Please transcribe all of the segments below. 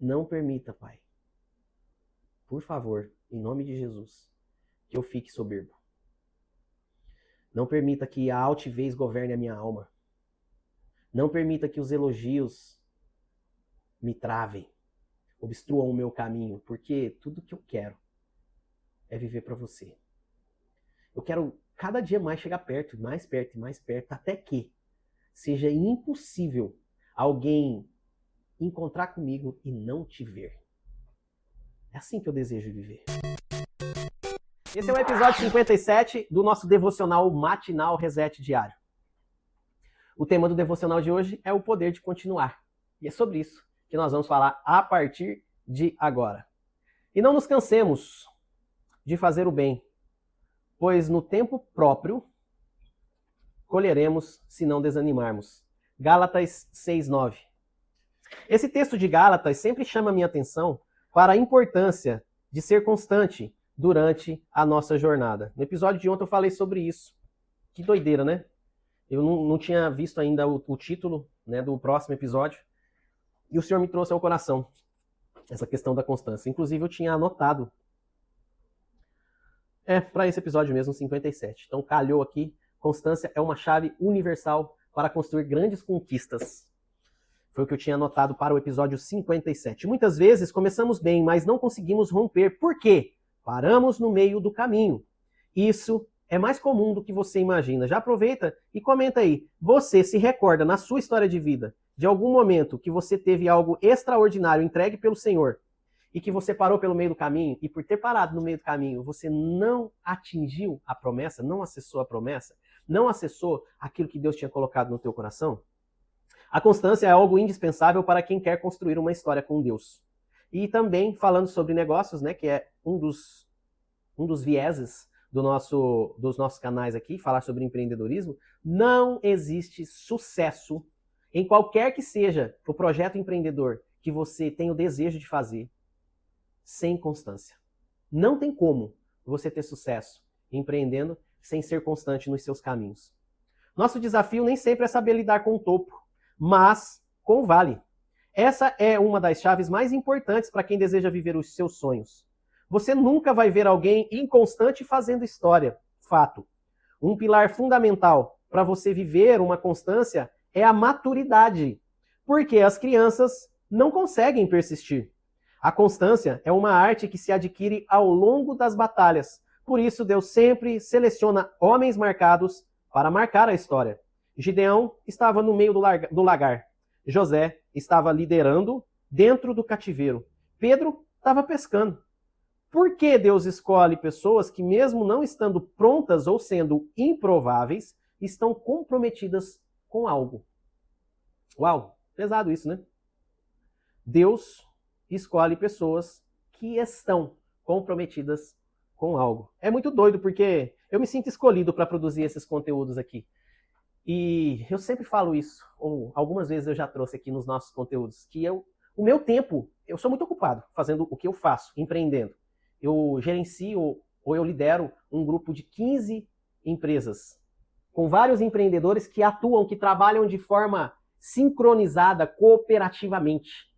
não permita, Pai, por favor, em nome de Jesus, que eu fique soberbo. Não permita que a altivez governe a minha alma. Não permita que os elogios me travem, obstruam o meu caminho, porque tudo que eu quero é viver para você. Eu quero cada dia mais chegar perto, mais perto e mais perto, até que seja impossível alguém encontrar comigo e não te ver. É assim que eu desejo viver. Esse é o episódio 57 do nosso devocional matinal Reset Diário. O tema do devocional de hoje é o poder de continuar. E é sobre isso que nós vamos falar a partir de agora. E não nos cansemos de fazer o bem, pois no tempo próprio colheremos se não desanimarmos. Gálatas 6:9. Esse texto de Gálatas sempre chama a minha atenção para a importância de ser constante durante a nossa jornada. No episódio de ontem eu falei sobre isso. Que doideira, né? Eu não tinha visto ainda o título, né, do próximo episódio. E o Senhor me trouxe ao coração essa questão da constância. Inclusive eu tinha anotado para esse episódio mesmo, 57. Então calhou aqui. Constância é uma chave universal para construir grandes conquistas. Foi o que eu tinha anotado para o episódio 57. Muitas vezes começamos bem, mas não conseguimos romper. Por quê? Paramos no meio do caminho. Isso é mais comum do que você imagina. Já aproveita e comenta aí. Você se recorda na sua história de vida de algum momento que você teve algo extraordinário entregue pelo Senhor e que você parou pelo meio do caminho e por ter parado no meio do caminho você não atingiu a promessa, não acessou a promessa, não acessou aquilo que Deus tinha colocado no teu coração? A constância é algo indispensável para quem quer construir uma história com Deus. E também falando sobre negócios, né, que é um dos vieses dos nossos canais aqui, falar sobre empreendedorismo, não existe sucesso em qualquer que seja o projeto empreendedor que você tem o desejo de fazer sem constância. Não tem como você ter sucesso empreendendo sem ser constante nos seus caminhos. Nosso desafio nem sempre é saber lidar com o topo, mas com o vale. Essa é uma das chaves mais importantes para quem deseja viver os seus sonhos. Você nunca vai ver alguém inconstante fazendo história. Fato. Um pilar fundamental para você viver uma constância é a maturidade, porque as crianças não conseguem persistir. A constância é uma arte que se adquire ao longo das batalhas. Por isso, Deus sempre seleciona homens marcados para marcar a história. Gideão estava no meio do lagar. José estava liderando dentro do cativeiro. Pedro estava pescando. Por que Deus escolhe pessoas que, mesmo não estando prontas ou sendo improváveis, estão comprometidas com algo? Uau, pesado isso, né? Deus escolhe pessoas que estão comprometidas com algo. É muito doido porque eu me sinto escolhido para produzir esses conteúdos aqui. E eu sempre falo isso, ou algumas vezes eu já trouxe aqui nos nossos conteúdos, que o meu tempo, eu sou muito ocupado fazendo o que eu faço, empreendendo. Eu gerencio ou eu lidero um grupo de 15 empresas, com vários empreendedores que atuam, que trabalham de forma sincronizada, cooperativamente,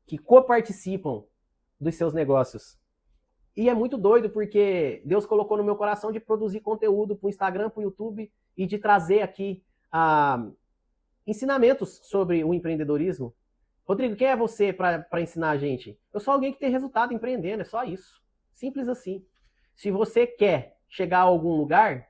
que coparticipam dos seus negócios. E é muito doido porque Deus colocou no meu coração de produzir conteúdo para o Instagram, para o YouTube e de trazer aqui ensinamentos sobre o empreendedorismo. Rodrigo, quem é você para ensinar a gente? Eu sou alguém que tem resultado empreendendo, é só isso. Simples assim. Se você quer chegar a algum lugar,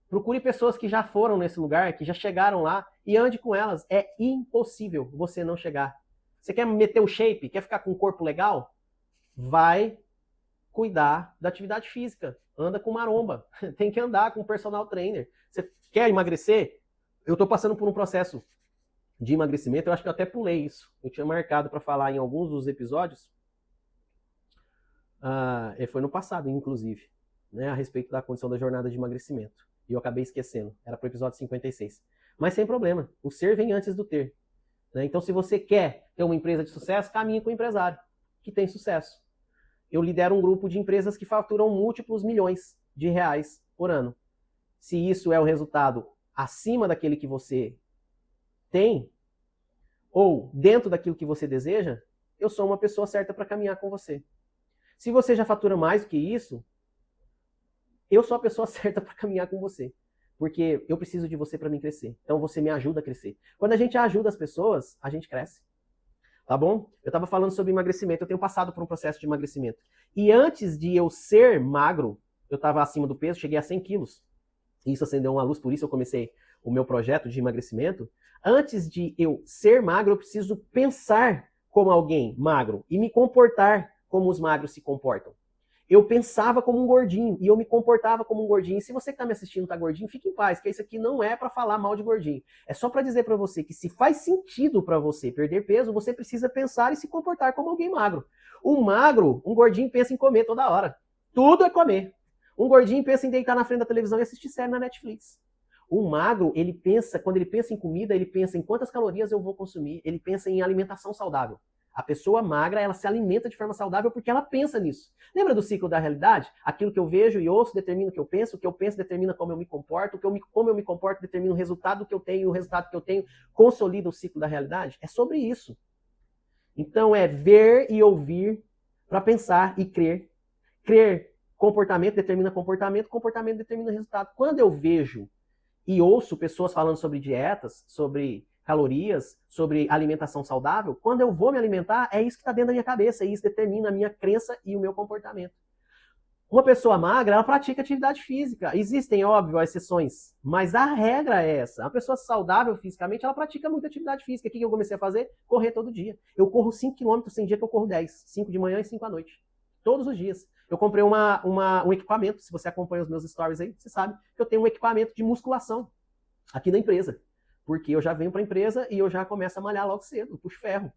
procure pessoas que já foram nesse lugar, que já chegaram lá e ande com elas. É impossível você não chegar. Você quer meter o shape? Quer ficar com um corpo legal? Vai cuidar da atividade física. Anda com maromba. Tem que andar com um personal trainer. Você quer emagrecer? Eu estou passando por um processo de emagrecimento. Eu acho que eu até pulei isso. Eu tinha marcado para falar em alguns dos episódios. Foi no passado, inclusive, né, a respeito da condição da jornada de emagrecimento. E eu acabei esquecendo. Era para o episódio 56. Mas sem problema. O ser vem antes do ter. Né? Então, se você quer ter uma empresa de sucesso, caminhe com o empresário que tem sucesso. Eu lidero um grupo de empresas que faturam múltiplos milhões de reais por ano. Se isso é o resultado acima daquele que você tem, ou dentro daquilo que você deseja, eu sou uma pessoa certa para caminhar com você. Se você já fatura mais do que isso, eu sou a pessoa certa para caminhar com você. Porque eu preciso de você para mim crescer. Então você me ajuda a crescer. Quando a gente ajuda as pessoas, a gente cresce. Tá bom? Eu estava falando sobre emagrecimento. Eu tenho passado por um processo de emagrecimento. E antes de eu ser magro, eu estava acima do peso, cheguei a 100 quilos. Isso acendeu uma luz, por isso eu comecei o meu projeto de emagrecimento. Antes de eu ser magro, eu preciso pensar como alguém magro e me comportar como os magros se comportam. Eu pensava como um gordinho e eu me comportava como um gordinho. E se você que está me assistindo está gordinho, fique em paz, que isso aqui não é para falar mal de gordinho. É só para dizer para você que se faz sentido para você perder peso, você precisa pensar e se comportar como alguém magro. Um magro, um gordinho pensa em comer toda hora. Tudo é comer. Um gordinho pensa em deitar na frente da televisão e assistir série na Netflix. O magro, ele pensa, quando ele pensa em comida, ele pensa em quantas calorias eu vou consumir, ele pensa em alimentação saudável. A pessoa magra, ela se alimenta de forma saudável porque ela pensa nisso. Lembra do ciclo da realidade? Aquilo que eu vejo e ouço determina o que eu penso determina como eu me comporto, como eu me comporto determina o resultado que eu tenho, o resultado que eu tenho consolida o ciclo da realidade. É sobre isso. Então é ver e ouvir para pensar e crer. Crer, comportamento determina comportamento, comportamento determina resultado. Quando eu vejo e ouço pessoas falando sobre dietas, sobre calorias, sobre alimentação saudável, quando eu vou me alimentar, é isso que está dentro da minha cabeça, e isso determina a minha crença e o meu comportamento. Uma pessoa magra, ela pratica atividade física. Existem, óbvio, exceções, mas a regra é essa. Uma pessoa saudável fisicamente, ela pratica muita atividade física. O que eu comecei a fazer? Correr todo dia. Eu corro 5 km, tem dia que eu corro 10. 5 de manhã e 5 à noite. Todos os dias. Eu comprei um equipamento, se você acompanha os meus stories aí, você sabe que eu tenho um equipamento de musculação aqui na empresa. Porque eu já venho para a empresa e eu já começo a malhar logo cedo, eu puxo ferro.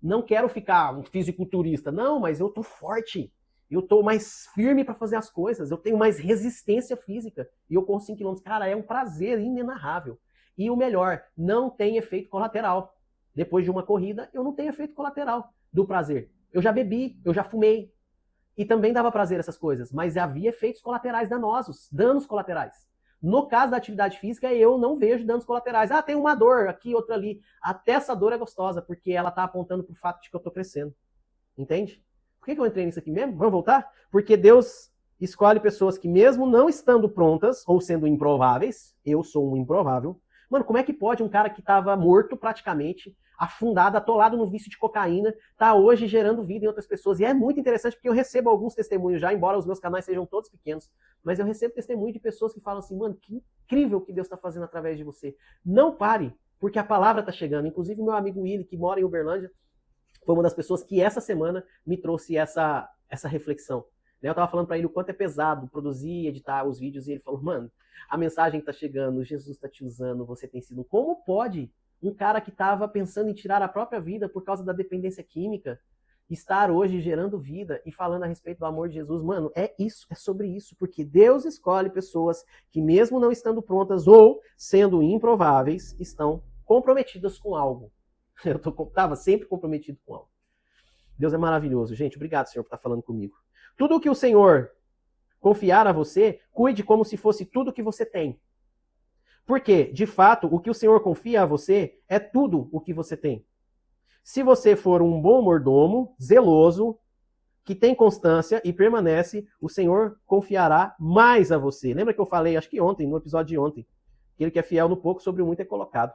Não quero ficar um fisiculturista, não, mas eu tô forte. Eu tô mais firme para fazer as coisas, eu tenho mais resistência física. E eu corro 5 km. Cara, é um prazer inenarrável. E o melhor, não tem efeito colateral. Depois de uma corrida, eu não tenho efeito colateral do prazer. Eu já bebi, eu já fumei. E também dava prazer essas coisas, mas havia efeitos colaterais danosos, danos colaterais. No caso da atividade física, eu não vejo danos colaterais. Ah, tem uma dor aqui, outra ali. Até essa dor é gostosa, porque ela está apontando para o fato de que eu estou crescendo. Entende? Por que eu entrei nisso aqui mesmo? Vamos voltar? Porque Deus escolhe pessoas que mesmo não estando prontas, ou sendo improváveis, eu sou um improvável. Mano, como é que pode um cara que estava morto praticamente, afundado, atolado no vício de cocaína, tá hoje gerando vida em outras pessoas? E é muito interessante porque eu recebo alguns testemunhos já, embora os meus canais sejam todos pequenos, mas eu recebo testemunho de pessoas que falam assim, mano, que incrível o que Deus está fazendo através de você. Não pare, porque a palavra está chegando. Inclusive meu amigo Willi, que mora em Uberlândia, foi uma das pessoas que essa semana me trouxe essa reflexão. Eu estava falando para ele o quanto é pesado produzir e editar os vídeos, e ele falou, mano, a mensagem está chegando, Jesus está te usando, você tem sido... Como pode um cara que estava pensando em tirar a própria vida por causa da dependência química estar hoje gerando vida e falando a respeito do amor de Jesus? Mano, é isso, é sobre isso, porque Deus escolhe pessoas que mesmo não estando prontas ou sendo improváveis, estão comprometidas com algo. Eu estava sempre comprometido com algo. Deus é maravilhoso. Gente, obrigado, Senhor, por estar falando comigo. Tudo o que o Senhor confiar a você, cuide como se fosse tudo que você tem. Porque, de fato, o que o Senhor confia a você é tudo o que você tem. Se você for um bom mordomo, zeloso, que tem constância e permanece, o Senhor confiará mais a você. Lembra que eu falei, acho que ontem, no episódio de ontem, que ele que é fiel no pouco, sobre o muito é colocado.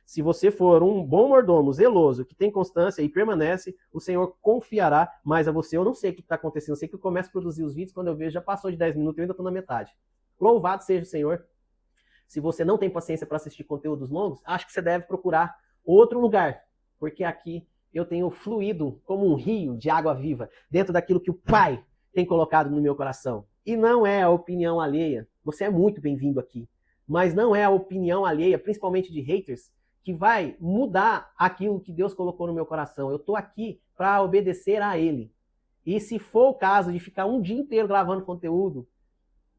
Se você for um bom mordomo, zeloso, que tem constância e permanece, o Senhor confiará mais a você. Eu não sei o que está acontecendo, eu sei que eu começo a produzir os vídeos, quando eu vejo já passou de 10 minutos e eu ainda estou na metade. Louvado seja o Senhor. Se você não tem paciência para assistir conteúdos longos, acho que você deve procurar outro lugar, porque aqui eu tenho fluído como um rio de água viva, dentro daquilo que o Pai tem colocado no meu coração. E não é a opinião alheia, você é muito bem-vindo aqui, mas não é a opinião alheia, principalmente de haters, que vai mudar aquilo que Deus colocou no meu coração. Eu estou aqui para obedecer a Ele. E se for o caso de ficar um dia inteiro gravando conteúdo,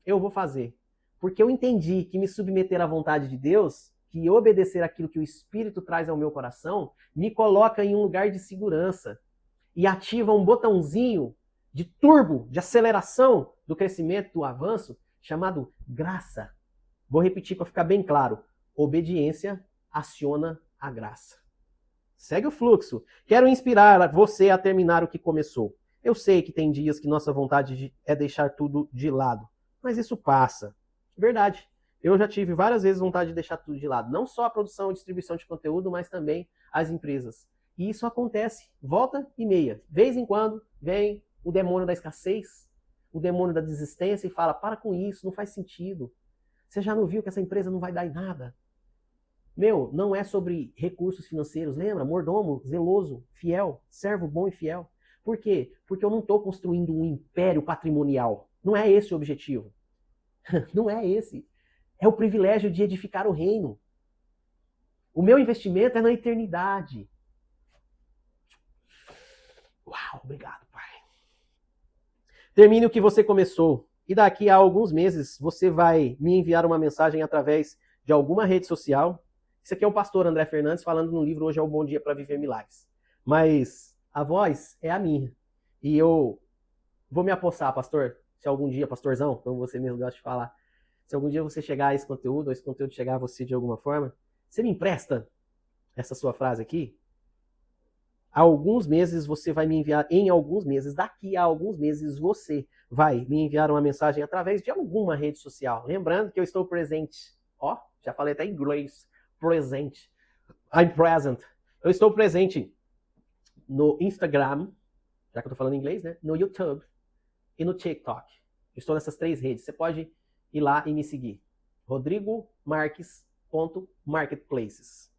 eu vou fazer. Porque eu entendi que me submeter à vontade de Deus, que obedecer aquilo que o Espírito traz ao meu coração, me coloca em um lugar de segurança e ativa um botãozinho de turbo, de aceleração do crescimento, do avanço, chamado graça. Vou repetir para ficar bem claro. Obediência aciona a graça. Segue o fluxo. Quero inspirar você a terminar o que começou. Eu sei que tem dias que nossa vontade é deixar tudo de lado, mas isso passa. Verdade. Eu já tive várias vezes vontade de deixar tudo de lado. Não só a produção e distribuição de conteúdo, mas também as empresas. E isso acontece, volta e meia. De vez em quando vem o demônio da escassez, o demônio da desistência e fala, para com isso, não faz sentido. Você já não viu que essa empresa não vai dar em nada? Meu, não é sobre recursos financeiros, lembra? Mordomo, zeloso, fiel, servo bom e fiel. Por quê? Porque eu não estou construindo um império patrimonial. Não é esse o objetivo. Não é esse. É o privilégio de edificar o reino. O meu investimento é na eternidade. Uau, obrigado, Pai. Termine o que você começou. E daqui a alguns meses você vai me enviar uma mensagem através de alguma rede social. Isso aqui é o pastor André Fernandes falando no livro Hoje é um Bom Dia para Viver Milagres. Mas a voz é a minha. E eu vou me apossar, pastor, se algum dia, pastorzão, como você mesmo gosta de falar, se algum dia você chegar a esse conteúdo, ou esse conteúdo chegar a você de alguma forma, você me empresta essa sua frase aqui? Há alguns meses você vai me enviar, em alguns meses, daqui a alguns meses você vai me enviar uma mensagem através de alguma rede social. Lembrando que eu estou presente. Ó, já falei até em inglês. Presente. I'm present. Eu estou presente no Instagram, já que eu estou falando em inglês, né? No YouTube e no TikTok. Estou nessas 3 redes. Você pode ir lá e me seguir. rodrigomarques.marketplaces.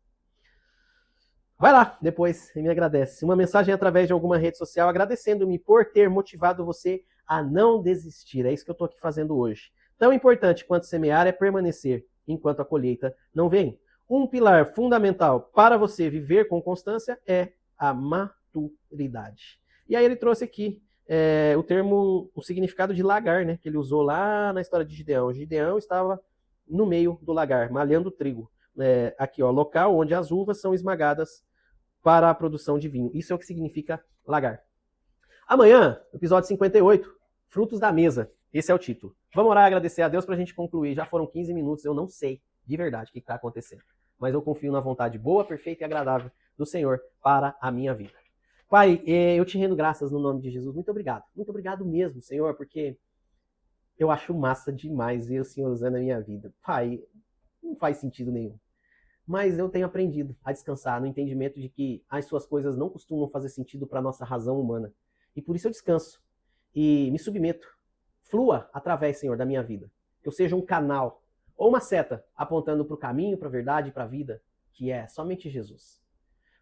Vai lá, depois e me agradece. Uma mensagem através de alguma rede social agradecendo-me por ter motivado você a não desistir. É isso que eu estou aqui fazendo hoje. Tão importante quanto semear é permanecer enquanto a colheita não vem. Um pilar fundamental para você viver com constância é a maturidade. E aí ele trouxe aqui o termo, o significado de lagar, né? Que ele usou lá na história de Gideão. Gideão estava no meio do lagar, malhando trigo. Aqui, ó, local onde as uvas são esmagadas para a produção de vinho. Isso é o que significa lagar. Amanhã, episódio 58, Frutos da Mesa. Esse é o título. Vamos orar e agradecer a Deus para a gente concluir. Já foram 15 minutos, eu não sei de verdade o que está acontecendo. Mas eu confio na vontade boa, perfeita e agradável do Senhor para a minha vida. Pai, eu te rendo graças no nome de Jesus. Muito obrigado. Muito obrigado mesmo, Senhor, porque eu acho massa demais ver o Senhor usando a minha vida. Pai, não faz sentido nenhum. Mas eu tenho aprendido a descansar no entendimento de que as suas coisas não costumam fazer sentido para a nossa razão humana. E por isso eu descanso e me submeto. Flua através, Senhor, da minha vida. Que eu seja um canal ou uma seta apontando para o caminho, para a verdade, para a vida, que é somente Jesus.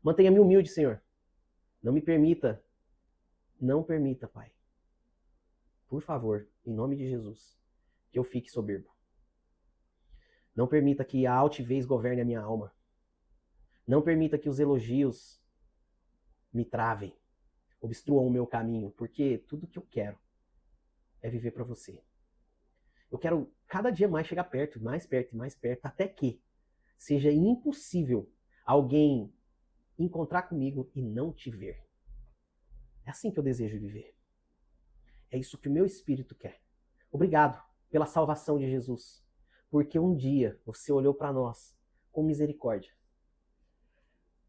Mantenha-me humilde, Senhor. Não permita, Pai. Por favor, em nome de Jesus, que eu fique soberbo. Não permita que a altivez governe a minha alma. Não permita que os elogios me travem, obstruam o meu caminho, porque tudo que eu quero é viver para você. Eu quero cada dia mais chegar perto, mais perto e mais perto, até que seja impossível alguém encontrar comigo e não te ver. É assim que eu desejo viver. É isso que o meu espírito quer. Obrigado pela salvação de Jesus, porque um dia você olhou para nós com misericórdia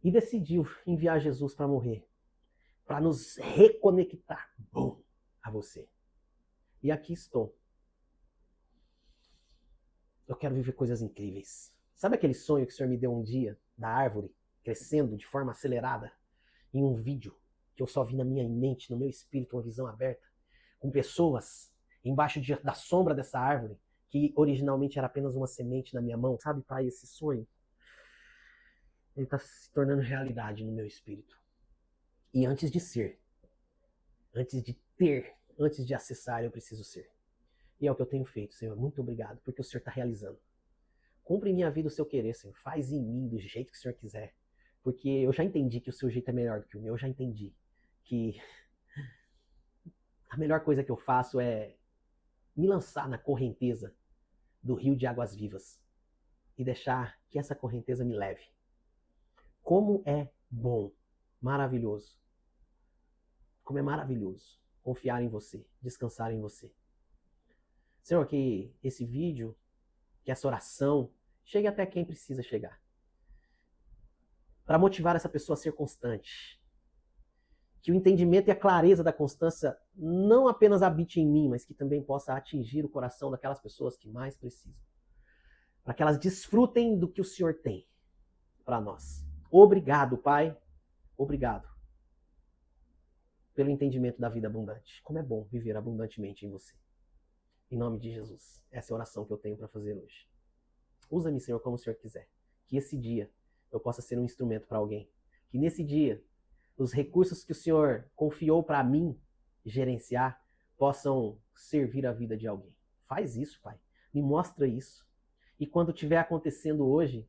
e decidiu enviar Jesus para morrer, para nos reconectar a você. E aqui estou. Eu quero viver coisas incríveis. Sabe aquele sonho que o Senhor me deu um dia, da árvore, crescendo de forma acelerada, em um vídeo que eu só vi na minha mente, no meu espírito, uma visão aberta, com pessoas embaixo da sombra dessa árvore, que originalmente era apenas uma semente na minha mão. Sabe, Pai, esse sonho, ele está se tornando realidade no meu espírito. E antes de ser, antes de ter, antes de acessar, eu preciso ser. E é o que eu tenho feito, Senhor. Muito obrigado, porque o Senhor está realizando. Cumpre em minha vida o seu querer, Senhor. Faz em mim do jeito que o Senhor quiser. Porque eu já entendi que o seu jeito é melhor do que o meu. Eu já entendi que a melhor coisa que eu faço é me lançar na correnteza do rio de águas vivas e deixar que essa correnteza me leve. Como é bom, maravilhoso. Como é maravilhoso confiar em você, descansar em você. Senhor, que esse vídeo, que essa oração chegue até quem precisa chegar. para motivar essa pessoa a ser constante. Que o entendimento e a clareza da constância não apenas habite em mim, mas que também possa atingir o coração daquelas pessoas que mais precisam. Para que elas desfrutem do que o Senhor tem para nós. Obrigado, Pai. Obrigado pelo entendimento da vida abundante. Como é bom viver abundantemente em você. Em nome de Jesus. Essa é a oração que eu tenho para fazer hoje. Usa-me, Senhor, como o Senhor quiser. Que esse dia eu possa ser um instrumento para alguém. Que nesse dia os recursos que o Senhor confiou para mim gerenciar possam servir a vida de alguém. Faz isso, Pai. Me mostra isso. E quando estiver acontecendo hoje,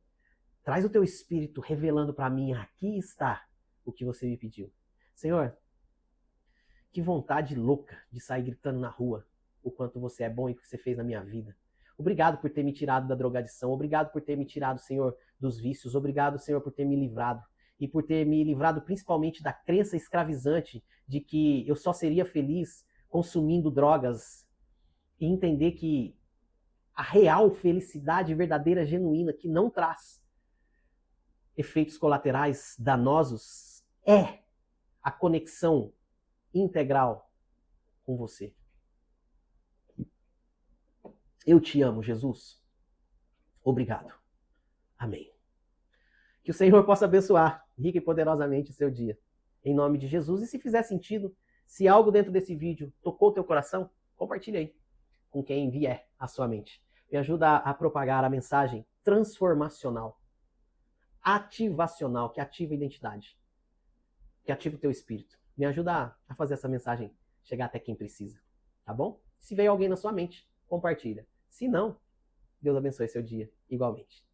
traz o teu Espírito revelando para mim, aqui está o que você me pediu. Senhor, que vontade louca de sair gritando na rua o quanto você é bom e o que você fez na minha vida. Obrigado por ter me tirado da drogadição. Obrigado por ter me tirado, Senhor, dos vícios. Obrigado, Senhor, por ter me livrado. E por ter me livrado principalmente da crença escravizante de que eu só seria feliz consumindo drogas. E entender que a real felicidade verdadeira, genuína, que não traz efeitos colaterais danosos, é a conexão integral com você. Eu te amo, Jesus. Obrigado. Amém. Que o Senhor possa abençoar rica e poderosamente o seu dia. Em nome de Jesus. E se fizer sentido, se algo dentro desse vídeo tocou o teu coração, compartilhe aí com quem vier à sua mente. Me ajuda a propagar a mensagem transformacional, ativacional, que ativa a identidade, que ativa o teu espírito. Me ajuda a fazer essa mensagem chegar até quem precisa, tá bom? Se veio alguém na sua mente, compartilha. Se não, Deus abençoe seu dia igualmente.